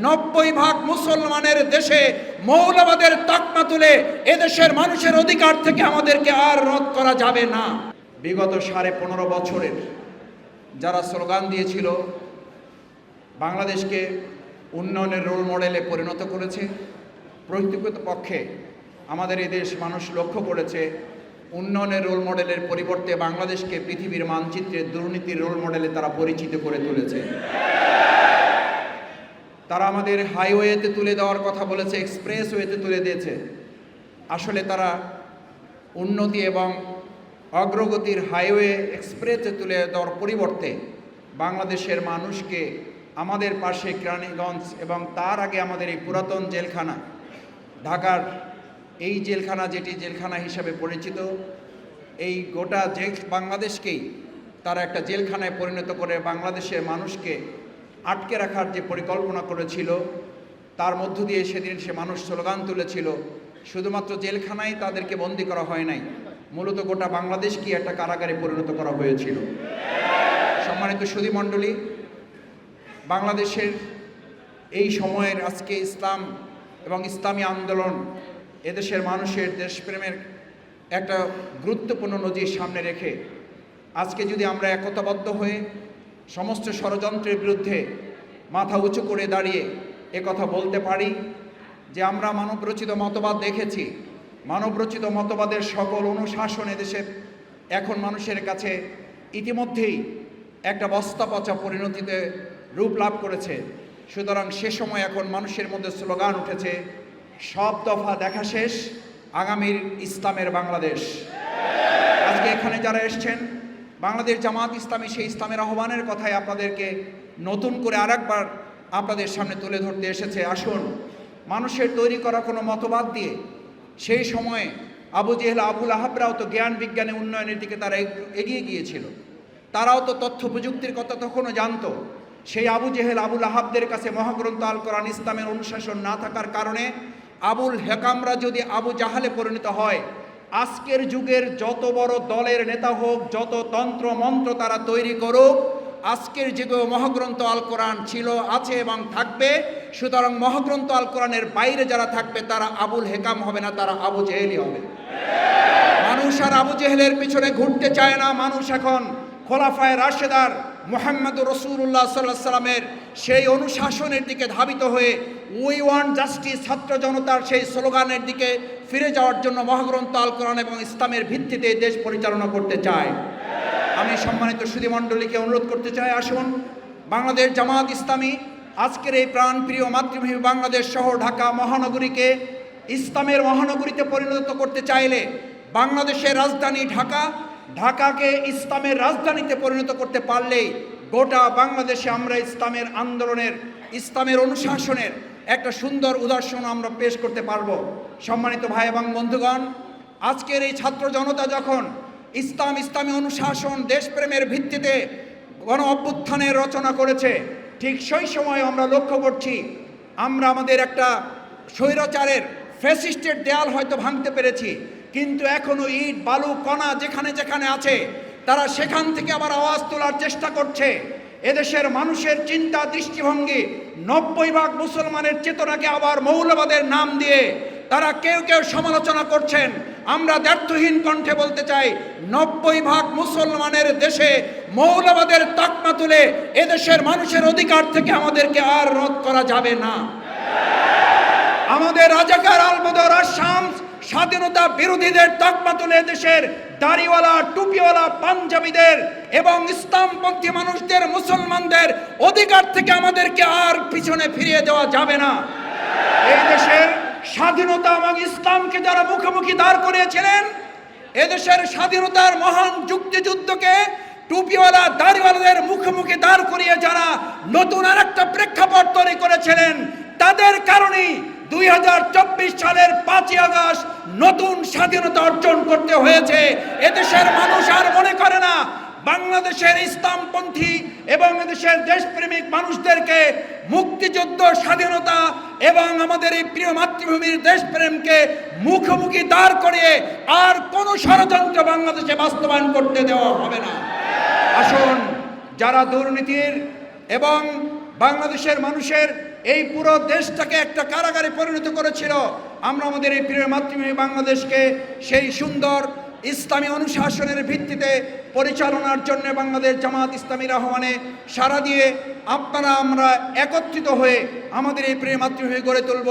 90% মুসলমানের দেশে মৌলবাদের তকমা তুলে এদেশের মানুষের অধিকার থেকে আমাদেরকে আর রদ করা যাবে না। বিগত 15.5 বছরের যারা স্লোগান দিয়েছিল বাংলাদেশকে উন্নয়নের রোল মডেলে পরিণত করেছে, প্রকৃতপক্ষে আমাদের এই দেশ মানুষ লক্ষ্য করেছে উন্নয়নের রোল মডেলের পরিবর্তে বাংলাদেশকে পৃথিবীর মানচিত্রে দুর্নীতির রোল মডেলে তারা পরিচিত করে তুলেছে। তারা আমাদের হাইওয়েতে তুলে দেওয়ার কথা বলেছে, এক্সপ্রেসওয়েতে তুলে দিয়েছে। আসলে তারা উন্নতি এবং অগ্রগতির হাইওয়ে এক্সপ্রেসে তুলে দেওয়ার পরিবর্তে বাংলাদেশের মানুষকে আমাদের পাশে কেরানীগঞ্জ এবং তার আগে আমাদের এই পুরাতন জেলখানা ঢাকার এই জেলখানা, যেটি জেলখানা হিসাবে পরিচিত, এই গোটা বাংলাদেশকেই তারা একটা জেলখানায় পরিণত করে বাংলাদেশের মানুষকে আটকে রাখার যে পরিকল্পনা করেছিল, তার মধ্য দিয়ে সেদিন সে মানুষ স্লোগান তুলেছিল। শুধুমাত্র জেলখানায় তাদেরকে বন্দী করা হয় নাই, মূলত গোটা বাংলাদেশকে একটা কারাগারে পরিণত করা হয়েছিল। সম্মানিত সুধীমণ্ডলী, বাংলাদেশের এই সময়ের আজকে ইসলাম এবং ইসলামী আন্দোলন এদেশের মানুষের দেশপ্রেমের একটা গুরুত্বপূর্ণ নজির সামনে রেখে আজকে যদি আমরা একতাবদ্ধ হয়ে সমস্ত ষড়যন্ত্রের বিরুদ্ধে মাথা উঁচু করে দাঁড়িয়ে কথা বলতে পারি যে আমরা মানবরচিত মতবাদ দেখেছি, মানবরচিত মতবাদের সকল অনুশাসন এদেশে এখন মানুষের কাছে ইতিমধ্যেই একটা বস্তা পচা পরিণতিতে রূপ লাভ করেছে। সুতরাং সে সময় এখন মানুষের মধ্যে স্লোগান উঠেছে, সব দফা দেখা শেষ, আগামীর ইসলামের বাংলাদেশ। আজকে এখানে যারা এসছেন, বাংলাদেশ জামাত ইসলামী সেই ইসলামের আহ্বানের কথাই আপনাদেরকে নতুন করে আরেকবার আপনাদের সামনে তুলে ধরতে এসেছে। আসুন, মানুষের তৈরি করা কোনো মতবাদ দিয়ে সেই সময়ে আবু জেহেল আবুল আহাবরাও তো জ্ঞান বিজ্ঞানে উন্নয়নের দিকে তারা এগিয়ে গিয়েছিল, তারাও তো তথ্য প্রযুক্তির কথা তখনও জানতো। সেই আবু জেহেল আবুল আহাবদের কাছে মহাগ্রন্থ আল কোরআন ইসলামের অনুশাসন না থাকার কারণে আবুল হেকামরা যদি আবু জাহালে পরিণত হয়, আজকের যুগের যত বড় দলের নেতা হোক, যত তন্ত্র মন্ত্র তারা তৈরি করুক, আজকের যুগেও মহাগ্রন্থ আল কোরআন ছিল, আছে এবং থাকবে। সুতরাং মহাগ্রন্থ আল কোরআনের বাইরে যারা থাকবে তারা আবুল হেকাম হবে না, তারা আবু জেহেলই হবে। মানুষ আর আবু জেহেলের পিছনে ঘুরতে চায় না। মানুষ এখন খোলাফায়ে রাশেদার মুহাম্মদুর রাসূলুল্লাহ সাল্লাল্লাহু আলাইহি সাল্লামের সেই অনুশাসনের দিকে ধাবিত হয়ে উই ওয়ান্ট জাস্টিস, ছাত্র জনতার সেই স্লোগানের দিকে ফিরে যাওয়ার জন্য মহাগ্রন্থ আল কোরআন এবং ইসলামের ভিত্তিতে দেশ পরিচালনা করতে চায়। আমি সম্মানিত সুধীমণ্ডলীকে অনুরোধ করতে চাই, আসুন বাংলাদেশ জামাত ইসলামী আজকের এই প্রাণপ্রিয় মাতৃভূমি বাংলাদেশ শহর ঢাকা মহানগরীকে ইসলামের মহানগরীতে পরিণত করতে চাইলে, বাংলাদেশের রাজধানী ঢাকা, ঢাকাকে ইসলামের রাজধানীতে পরিণত করতে পারলেই গোটা বাংলাদেশে আমরা ইসলামের আন্দোলনের, ইসলামের অনুশাসনের একটা সুন্দর উদাহরণ আমরা পেশ করতে পারব। সম্মানিত ভাই এবং বন্ধুগণ, আজকের এই ছাত্র জনতা যখন ইসলামী অনুশাসন, দেশপ্রেমের ভিত্তিতে গণ অভ্যুত্থানের রচনা করেছে, ঠিক সেই সময় আমরা লক্ষ্য করছি আমরা আমাদের একটা স্বৈরাচারের ফ্যাসিস্টের দেয়াল হয়তো ভাঙতে পেরেছি, কিন্তু এখনো ইট বালু কণা যেখানে যেখানে আছে তারা সেখান থেকে আবার আওয়াজ তোলার চেষ্টা করছে। এদেশের মানুষের চিন্তা দৃষ্টিভঙ্গি 90% মুসলমানের চেতনাকে আবার মৌলবাদের নাম দিয়ে তারা কেউ কেউ সমালোচনা করছেন। আমরা দ্ব্যর্থহীন কণ্ঠে বলতে চাই, 90% মুসলমানের দেশে মৌলবাদের তকমা তুলে এদেশের মানুষের অধিকার থেকে আমাদেরকে আর রদ করা যাবে না। আমাদের রাজাকার আল-বদর আশ-শামস স্বাধীনতা বিরোধীদের তকমা তুলে দেশের দাড়িওয়ালা, টুপিওয়ালা, পাঞ্জাবিদের এবং ইসলামপন্থী মানুষদের, মুসলমানদের অধিকার থেকে আমাদেরকে আর পিছনে ফিরিয়ে দেওয়া যাবে না। এই দেশের স্বাধীনতা এবং ইসলামকে যারা মুখোমুখি দাঁড় করিয়েছিলেন, এদেশের স্বাধীনতার মহান যুক্তিযুদ্ধকে টুপিওয়ালা, দাড়িওয়ালাদের মুখোমুখি দাঁড় করিয়ে যারা নতুন আর একটা প্রেক্ষাপট তৈরি করেছিলেন, তাদের কারণেই 2024 সালের 5ই আগস্ট নতুন স্বাধীনতা অর্জন করতে হয়েছে। এদেশের মানুষ আর মনে করে না বাংলাদেশের ইসলামপন্থী এবং এদেশের দেশপ্রেমিক মানুষদেরকে মুক্তিযুদ্ধ, স্বাধীনতা এবং আমাদের এই প্রিয় মাতৃভূমির দেশপ্রেমকে মুখোমুখি দাঁড় করিয়ে আর কোন ষড়যন্ত্র বাংলাদেশে বাস্তবায়ন করতে দেওয়া হবে না। আসুন, যারা দুর্নীতির এবং বাংলাদেশের মানুষের এই পুরো দেশটাকে একটা কারাগারে পরিণত করেছিল। আমরা আমাদের এই প্রিয় মাতৃভূমি বাংলাদেশকে সেই সুন্দর ইসলামী অনুশাসনের ভিত্তিতে পরিচালনার জন্য বাংলাদেশ জামাত ইসলামীর আহ্বানে সাড়া দিয়ে আপনারা আমরা একত্রিত হয়ে আমাদের এই প্রিয় মাতৃভূমি গড়ে তুলব।